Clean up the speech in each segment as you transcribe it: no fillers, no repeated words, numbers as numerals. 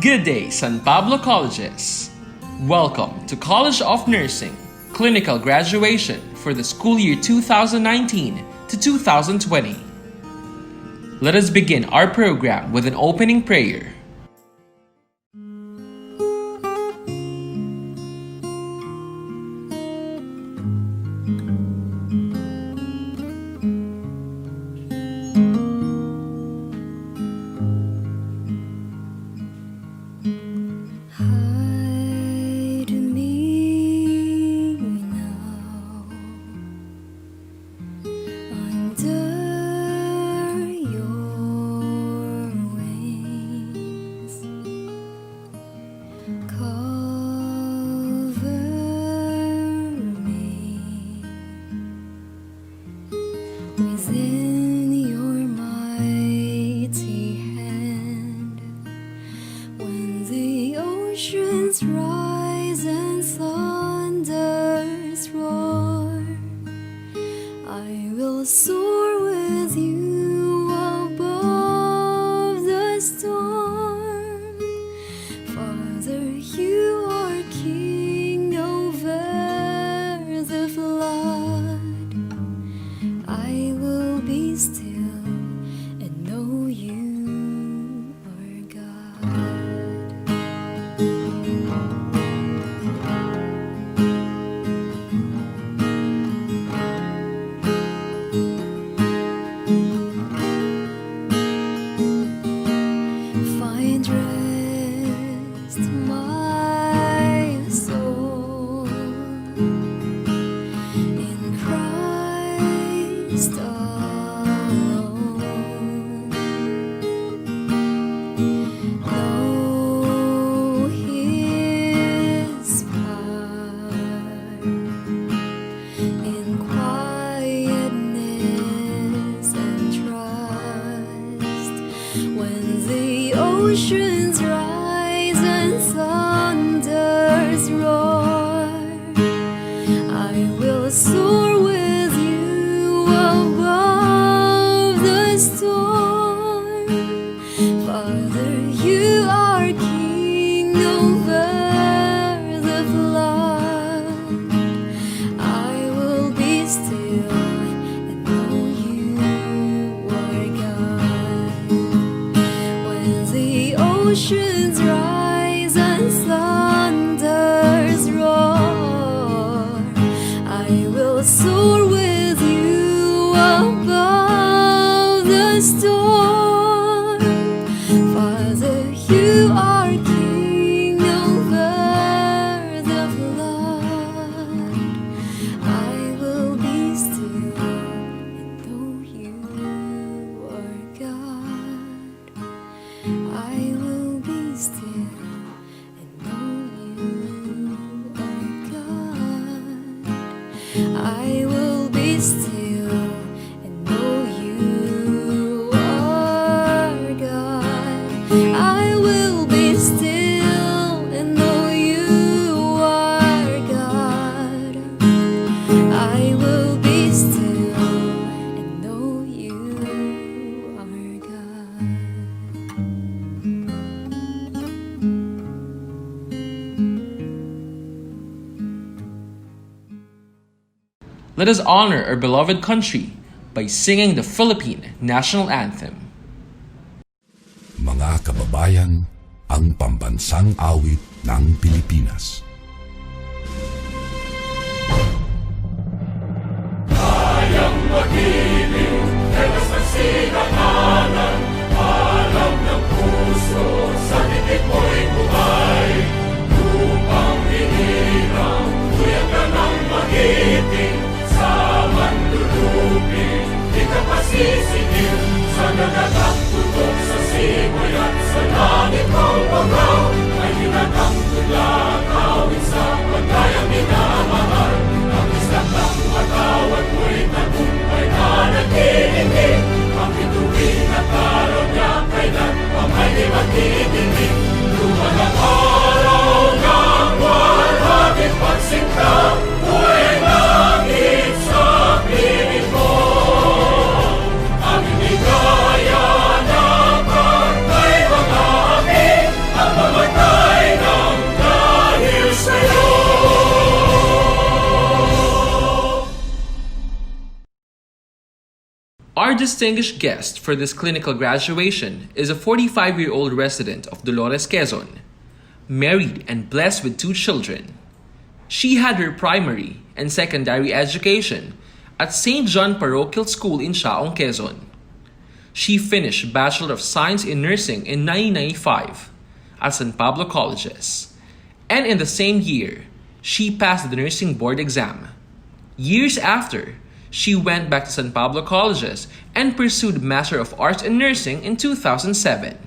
Good day, San Pablo Colleges. Welcome to College of Nursing Clinical Graduation for the school year 2019 to 2020. Let us begin our program with an opening prayer. Within your mighty hand, when the oceans rise and thunders roar, I will soar with you above the storm. Father, you are king over the flood. I will be still and know you are God. Find rest, my soul, in Christ alone. Know His power in quietness and trust. When the oceans rise and thunders roar, I will soar with you above the storm. Father, you are king over the flood. I will be still and know you are God. When the oceans rise and thunders roar, I will soar with you above the storm. Father, you are king over the flood. I will be still and know you are God. I will be still and know you are God. I will be still and know you are God. I will be still and know you are God. I will be still and know you are God. Let us honor our beloved country by singing the Philippine National Anthem. Mga kababayan, ang pambansang awit ng Pilipinas. Kayang mag-ibig, helas ng sinakanan, alam ng puso, sa titik mo'y buhay. Lupang hinirang, tuyag ka ng magiting, sa manlulupin, di ka pasisigil, sa nagatang tutok sa simoy at sa langit mong bangaw, ay hinatang tulakaw Our distinguished guest for this clinical graduation is a 45-year-old resident of Dolores, Quezon, married and blessed with 2 children. She had her primary and secondary education at St. John Parochial School in Shaong, Quezon. She finished Bachelor of Science in Nursing in 1995 at San Pablo Colleges, and in the same year, she passed the nursing board exam. Years after, she went back to San Pablo Colleges and pursued Master of Arts in Nursing in 2007.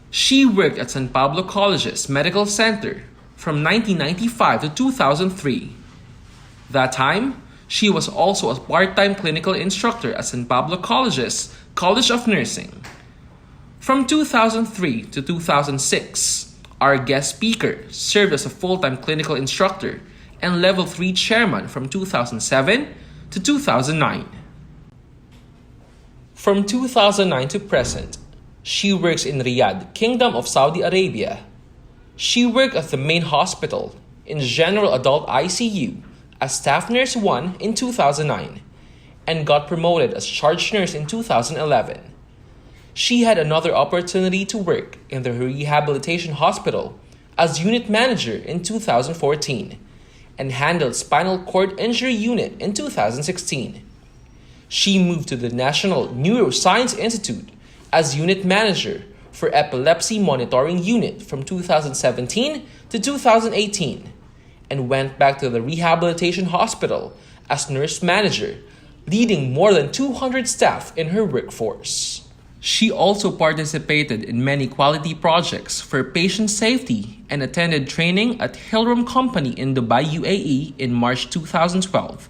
She worked at San Pablo Colleges Medical Center from 1995 to 2003. That time, she was also a part-time clinical instructor at San Pablo Colleges College of Nursing. From 2003 to 2006, our guest speaker served as a full-time clinical instructor and Level 3 chairman from 2007 to 2009. From 2009 to present, she works in Riyadh, Kingdom of Saudi Arabia. She worked at the main hospital in General Adult ICU as Staff Nurse 1 in 2009 and got promoted as Charge Nurse in 2011. She had another opportunity to work in the rehabilitation hospital as Unit Manager in 2014 and handled Spinal Cord Injury Unit in 2016. She moved to the National Neuroscience Institute as Unit Manager for Epilepsy Monitoring Unit from 2017 to 2018 and went back to the rehabilitation hospital as Nurse Manager, leading more than 200 staff in her workforce. She also participated in many quality projects for patient safety and attended training at Hillrom Company in Dubai, UAE in March 2012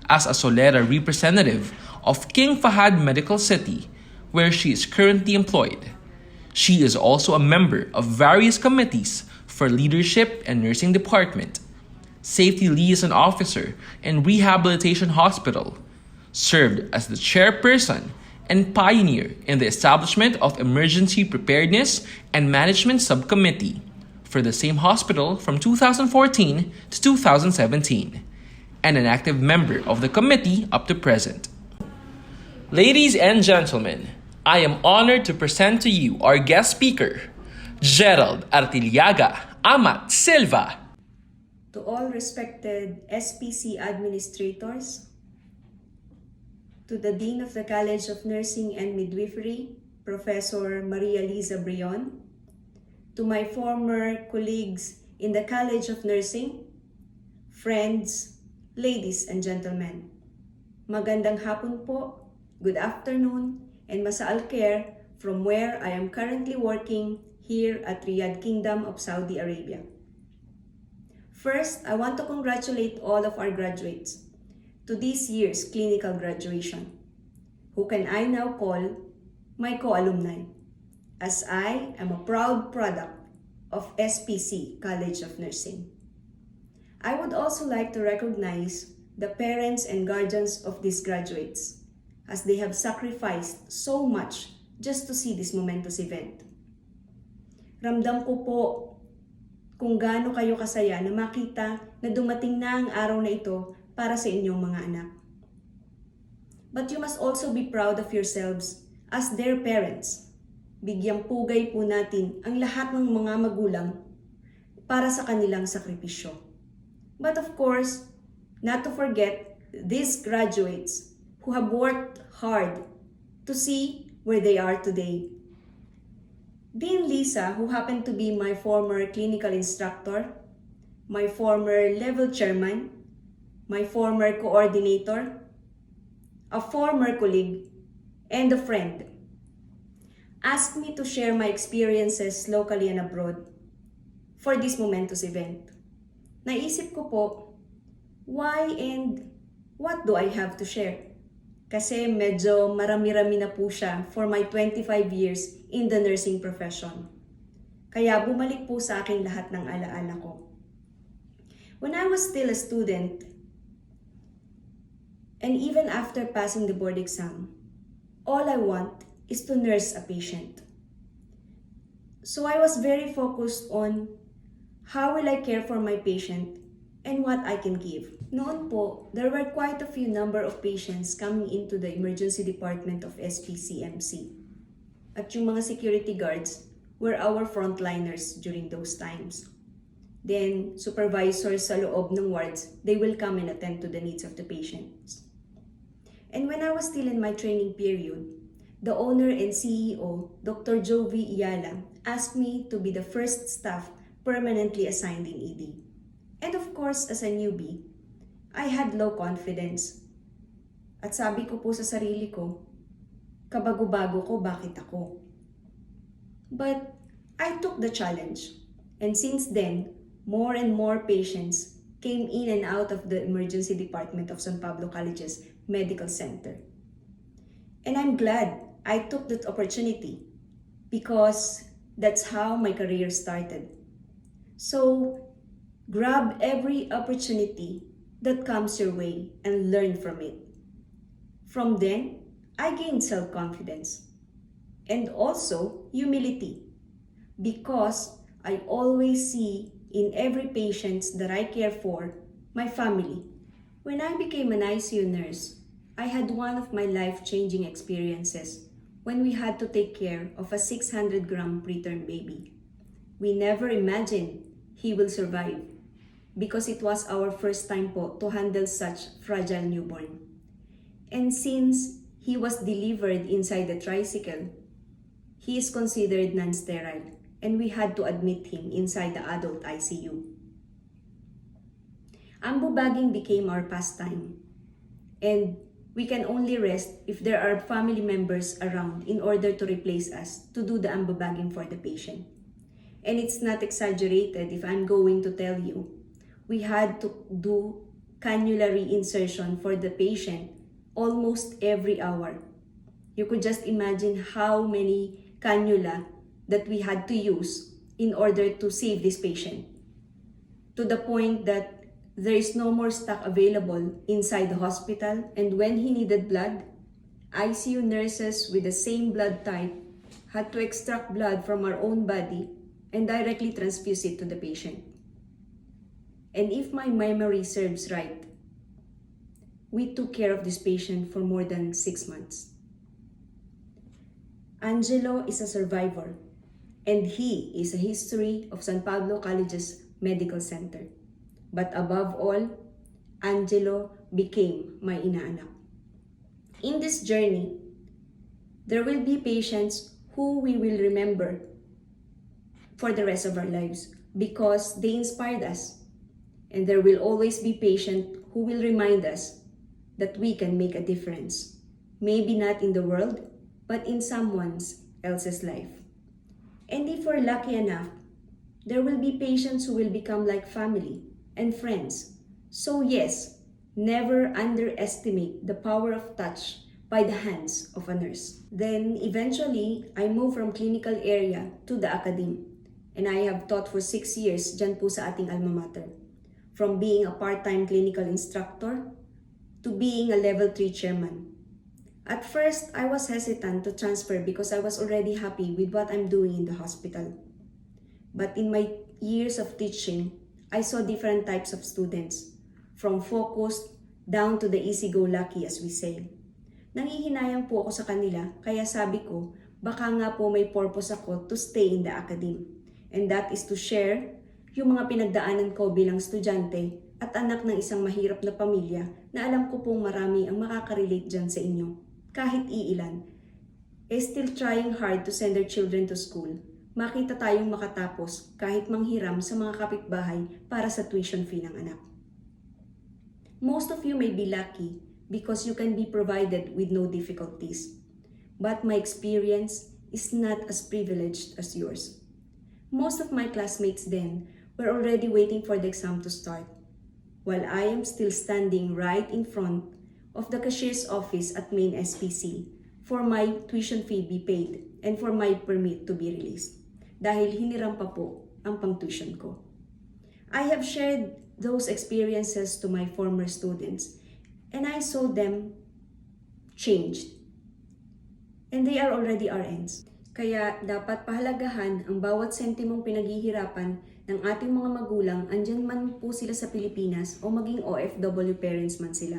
as a Solera representative of King Fahad Medical City, where she is currently employed. She is also a member of various committees for leadership and nursing department, safety liaison officer in rehabilitation hospital, served as the chairperson and pioneer in the establishment of Emergency Preparedness and Management Subcommittee for the same hospital from 2014 to 2017, and an active member of the committee up to present. Ladies and gentlemen, I am honored to present to you our guest speaker, Gerald Artiliaga Amat Silva. To all respected SPC administrators, to the Dean of the College of Nursing and Midwifery, Professor Maria Liza Brion, to my former colleagues in the College of Nursing, friends, ladies and gentlemen, magandang hapon po, good afternoon, and Masa'al Care from where I am currently working here at Riyadh, Kingdom of Saudi Arabia. First, I want to congratulate all of our graduates to this year's clinical graduation, who can I now call my co-alumni, as I am a proud product of SPC College of Nursing. I would also like to recognize the parents and guardians of these graduates, as they have sacrificed so much just to see this momentous event. Ramdam ko po kung gaano kayo kasaya na makita na dumating na ang araw na ito para sa inyong mga anak. But you must also be proud of yourselves as their parents. Bigyang pugay po natin ang lahat ng mga magulang para sa kanilang sakripisyo. But of course, not to forget these graduates who have worked hard to see where they are today. Dean Lisa, who happened to be my former clinical instructor, my former level chairman, my former coordinator, a former colleague, and a friend, asked me to share my experiences locally and abroad for this momentous event. Naisip ko po, why and what do I have to share? Kasi medyo marami-rami na po siya for my 25 years in the nursing profession. Kaya bumalik po sa akin lahat ng alaala ko. When I was still a student, and even after passing the board exam, all I want is to nurse a patient. So I was very focused on how will I care for my patient and what I can give. Noon po, there were quite a few number of patients coming into the emergency department of SPCMC. At yung mga security guards were our frontliners during those times. Then, supervisors sa loob ng wards, they will come and attend to the needs of the patients. And when I was still in my training period, the owner and CEO, Dr. Jovi Iyala, asked me to be the first staff permanently assigned in ED. And of course, as a newbie, I had low confidence. At sabi ko po sa sarili ko, kabago-bago ko, bakit ako? But I took the challenge. And since then, more and more patients came in and out of the emergency department of San Pablo College's Medical Center. And I'm glad I took that opportunity because that's how my career started. So, grab every opportunity that comes your way and learn from it. From then, I gained self-confidence and also humility because I always see in every patient that I care for my family. When I became an ICU nurse, I had one of my life-changing experiences when we had to take care of a 600-gram preterm baby. We never imagined he will survive because it was our first time po to handle such fragile newborn. And since he was delivered inside the tricycle, he is considered non-sterile and we had to admit him inside the adult ICU. Ambu-bagging became our pastime and we can only rest if there are family members around in order to replace us to do the ambu-bagging for the patient. And it's not exaggerated if I'm going to tell you, we had to do cannula reinsertion for the patient almost every hour. You could just imagine how many cannula that we had to use in order to save this patient. To the point that there is no more stock available inside the hospital, and when he needed blood, ICU nurses with the same blood type had to extract blood from our own body and directly transfuse it to the patient. And if my memory serves right, we took care of this patient for more than 6 months. Angelo is a survivor, and he is a history of San Pablo College's Medical Center. But above all, Angelo became my inaanak. In this journey, there will be patients who we will remember for the rest of our lives because they inspired us. And there will always be patients who will remind us that we can make a difference. Maybe not in the world, but in someone else's life. And if we're lucky enough, there will be patients who will become like family and friends. So yes, never underestimate the power of touch by the hands of a nurse. Then eventually, I moved from clinical area to the academe. And I have taught for 6 years dyan po sa ating alma mater. From being a part-time clinical instructor to being a level 3 chairman. At first, I was hesitant to transfer because I was already happy with what I'm doing in the hospital. But in my years of teaching, I saw different types of students, from focused down to the easy-go-lucky as we say. Nangihinayang po ako sa kanila, kaya sabi ko, baka nga po may purpose ako to stay in the academe. And that is to share yung mga pinagdaanan ko bilang estudyante at anak ng isang mahirap na pamilya na alam ko pong marami ang makaka-relate dyan sa inyo. Kahit iilan, still trying hard to send their children to school. Makita tayong makatapos kahit manghiram sa mga kapitbahay para sa tuition fee ng anak. Most of you may be lucky because you can be provided with no difficulties. But my experience is not as privileged as yours. Most of my classmates then were already waiting for the exam to start, while I am still standing right in front of the cashier's office at main SPC for my tuition fee be paid and for my permit to be released. Dahil hiniram pa po ang pang-tuition ko. I have shared those experiences to my former students and I saw them changed. And they are already RNs. Kaya dapat pahalagahan ang bawat sentimong pinaghihirapan ng ating mga magulang andyan man po sila sa Pilipinas o maging OFW parents man sila.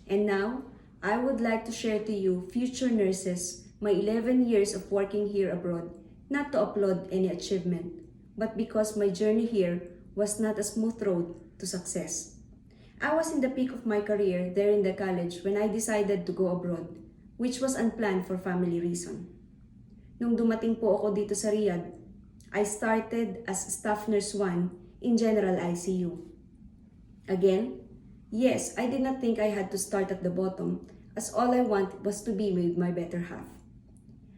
And now, I would like to share to you, future nurses, my 11 years of working here abroad, not to applaud any achievement, but because my journey here was not a smooth road to success. I was in the peak of my career there in the college when I decided to go abroad, which was unplanned for family reason. Nung dumating po ako dito sa Riyadh, I started as Staff Nurse 1 in General ICU. Again, yes, I did not think I had to start at the bottom, as all I want was to be with my better half.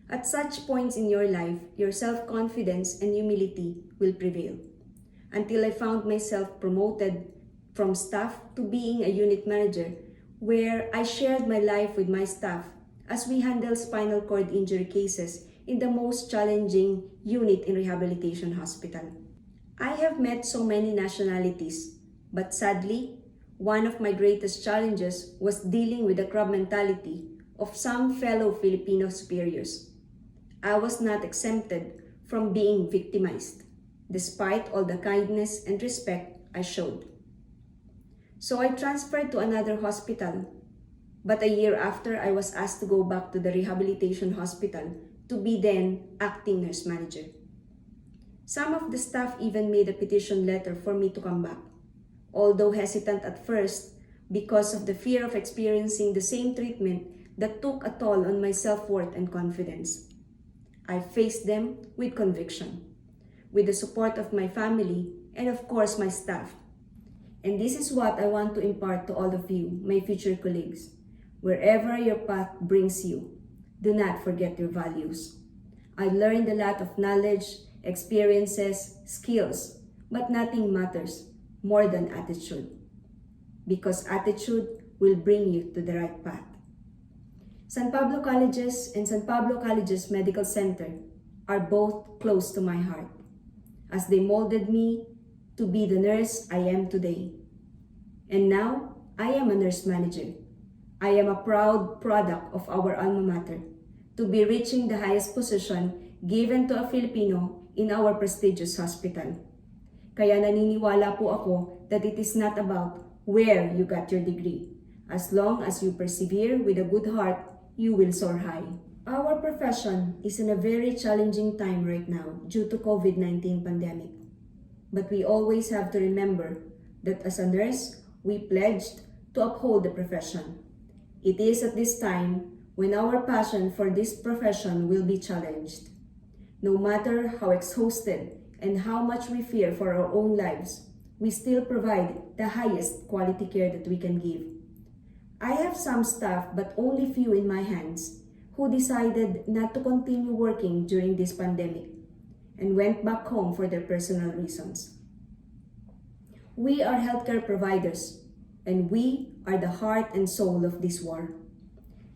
At such points in your life, your self-confidence and humility will prevail. Until I found myself promoted from staff to being a unit manager, where I shared my life with my staff as we handle spinal cord injury cases in the most challenging unit in rehabilitation hospital. I have met so many nationalities, but sadly, one of my greatest challenges was dealing with the crab mentality of some fellow Filipino superiors. I was not exempted from being victimized, despite all the kindness and respect I showed. So I transferred to another hospital, but a year after I was asked to go back to the rehabilitation hospital to be then acting nurse manager. Some of the staff even made a petition letter for me to come back, although hesitant at first because of the fear of experiencing the same treatment that took a toll on my self-worth and confidence. I faced them with conviction, with the support of my family and of course my staff. And this is what I want to impart to all of you, my future colleagues. Wherever your path brings you, do not forget your values. I learned a lot of knowledge, experiences, skills, but nothing matters more than attitude. Because attitude will bring you to the right path. San Pablo Colleges and San Pablo Colleges Medical Center are both close to my heart, as they molded me to be the nurse I am today. And now, I am a nurse manager. I am a proud product of our alma mater to be reaching the highest position given to a Filipino in our prestigious hospital. Kaya naniniwala po ako that it is not about where you got your degree. As long as you persevere with a good heart, you will soar high. Our profession is in a very challenging time right now due to COVID-19 pandemic. But we always have to remember that as a nurse, we pledged to uphold the profession. It is at this time when our passion for this profession will be challenged. No matter how exhausted and how much we fear for our own lives, we still provide the highest quality care that we can give. I have some staff, but only few in my hands, who decided not to continue working during this pandemic and went back home for their personal reasons. We are healthcare providers, and we are the heart and soul of this war.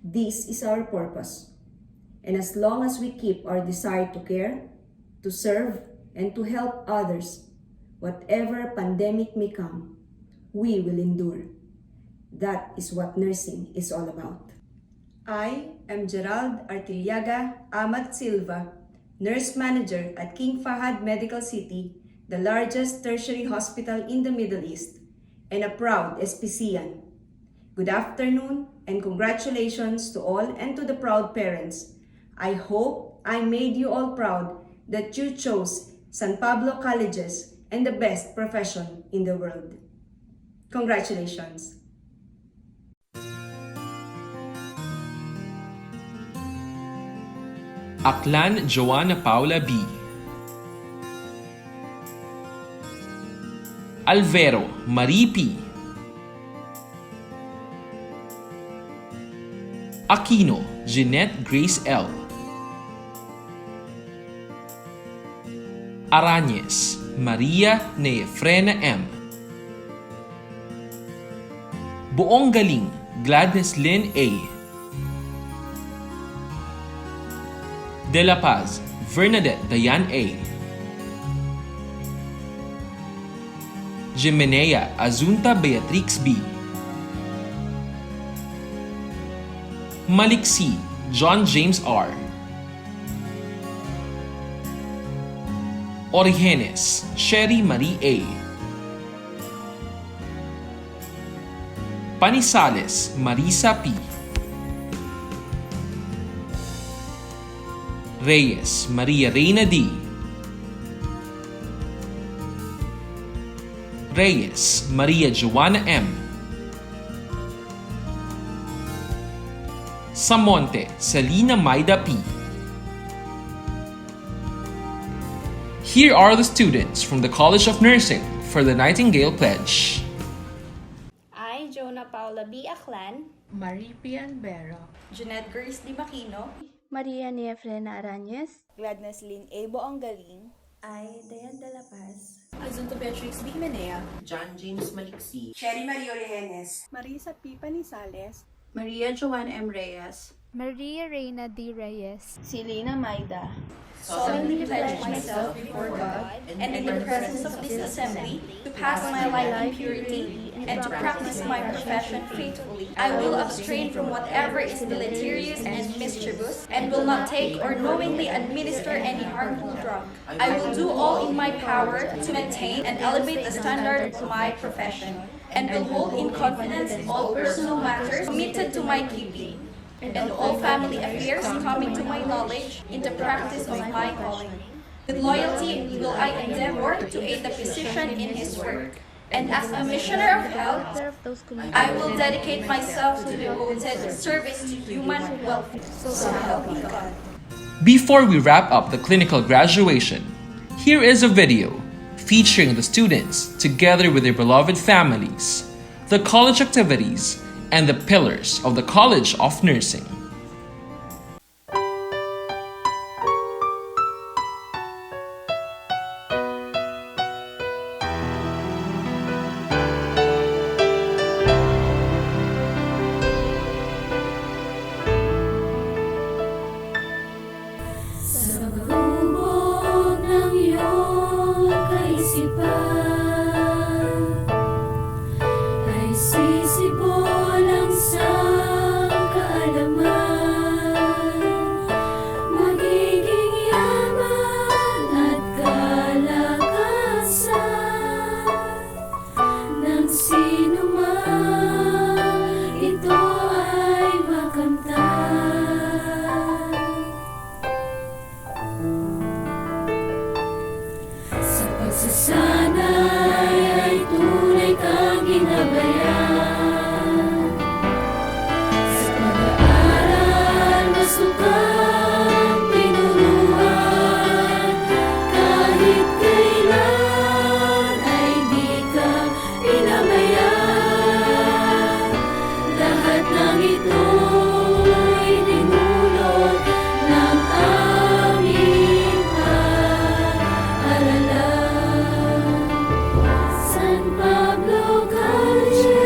This is our purpose. And as long as we keep our desire to care, to serve, and to help others, whatever pandemic may come, we will endure. That is what nursing is all about. I am Gerald Artiliaga Amat Silva, Nurse Manager at King Fahad Medical City, the largest tertiary hospital in the Middle East, and a proud SPCian. Good afternoon and congratulations to all and to the proud parents. I hope I made you all proud that you chose San Pablo Colleges and the best profession in the world. Congratulations! Aklan Joanna Paula B. Alvero Marie P. Aquino Jeanette Grace L. Arañez Maria Neefrena M. Buong Galing Gladness Lynn A. De La Paz Bernadette Dayan A. Jimenea Azunta Beatrix B. Maliksi John James R. Origenes, Sherry Marie A. Panisales, Marisa P. Reyes, Maria Reina D. Reyes, Maria Joanna M. Samonte, Selina Maida P. Here are the students from the College of Nursing for the Nightingale Pledge. I, Jonah Paula B. Aclan, Marie Pian Bero, Jeanette Grace Di Makino, Maria Niefrena Arañez, Gladness Lynn A. Boanggaling, I, Dayan de la Paz, Azunto Beatrix B. Menea, John James Maliksi, Sherry Maria Rehenes, Marisa P. Panisales, Maria Joanna M. Reyes, Maria Reina D. Reyes, Silina Maida, solemnly pledge myself before God and in the presence of this assembly to pass my life in purity and to practice my profession faithfully. I will abstain from whatever is deleterious and mischievous and will not take or knowingly administer any harmful drug. I will do all in my power to maintain and elevate the standard of my profession and will hold in confidence all personal matters committed to my keeping and all family affairs coming to my knowledge in the practice of my calling. With loyalty will I endeavor to aid the physician in his work. And as a missioner of health, I will dedicate myself to devoted service to human welfare. So help me God. Before we wrap up the clinical graduation, here is a video featuring the students together with their beloved families, the college activities, and the pillars of the College of Nursing. sa hubog ng iyong kaisipan ay sisibol ang kaalaman, magiging yaman at kalakasan ng sinuman, ito ay makamtan. Sa pagsasanay ay tunay kang ginabayan. Sa pag-aaral gusto kang tinuruan. Kahit kailan ay di ka pinabayaan. Lahat ng ito'y dinulot ng aming paaralan. San Pablo College.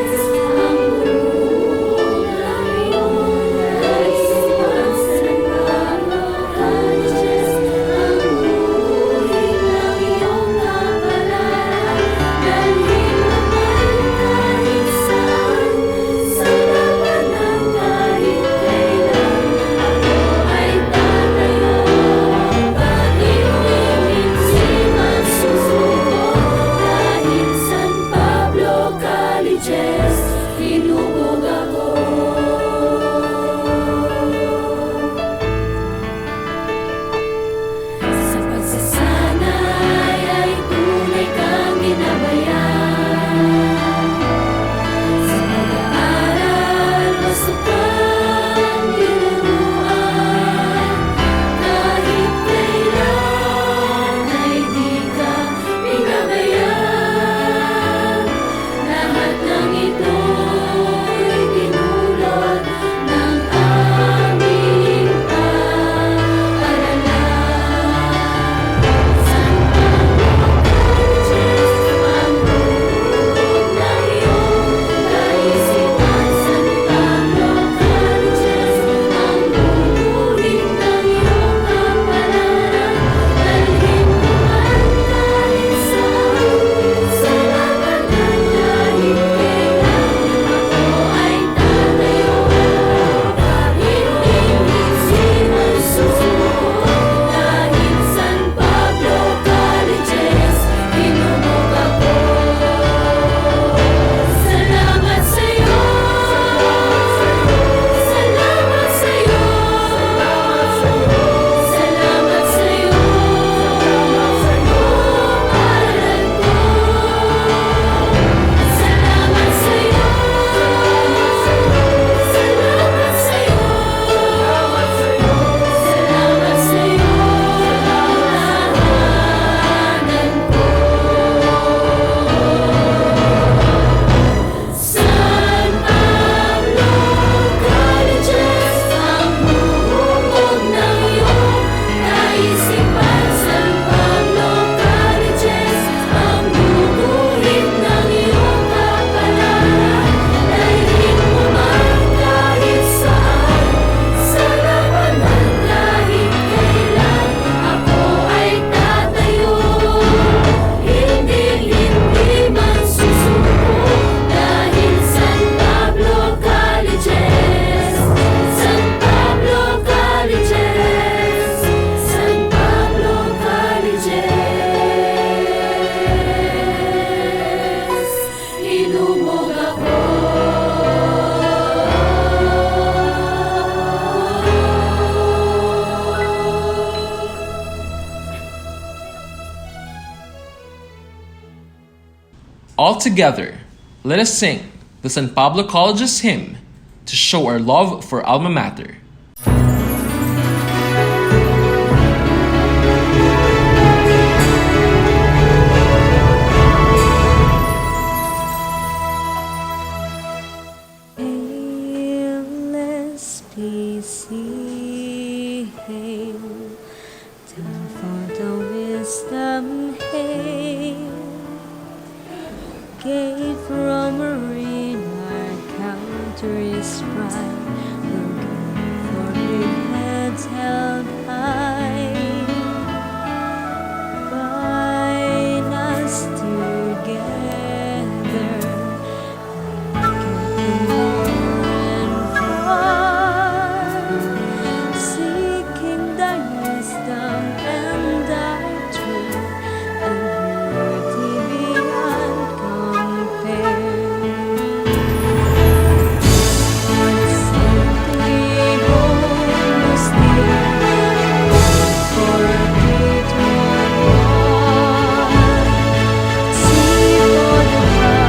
All together, let us sing the San Pablo College's hymn to show our love for Alma Mater. Hail SPC, hail, time for the wisdom, hail, gate from marine, our country's pride, looking for big heads held high. Bind us together, seeking thy wisdom and thy truth, and beauty beyond compare. Simply most dear, for a great one born, see for the flowers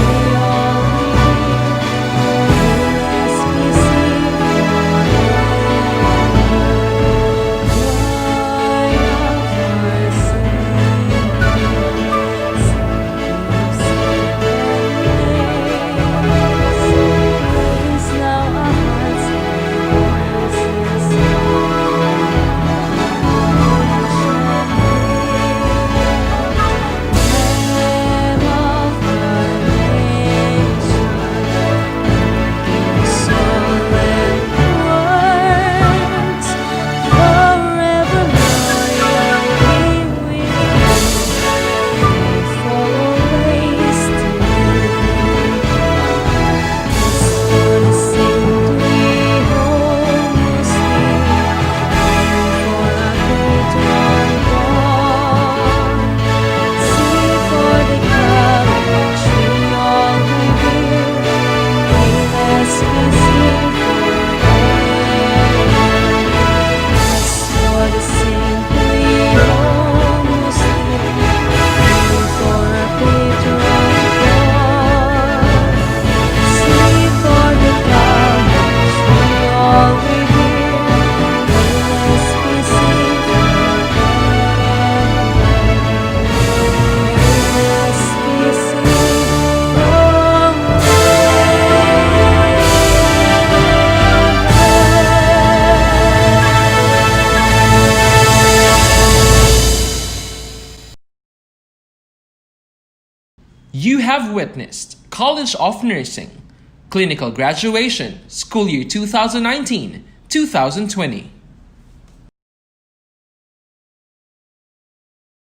we all You have witnessed College of Nursing, Clinical Graduation, School Year 2019-2020.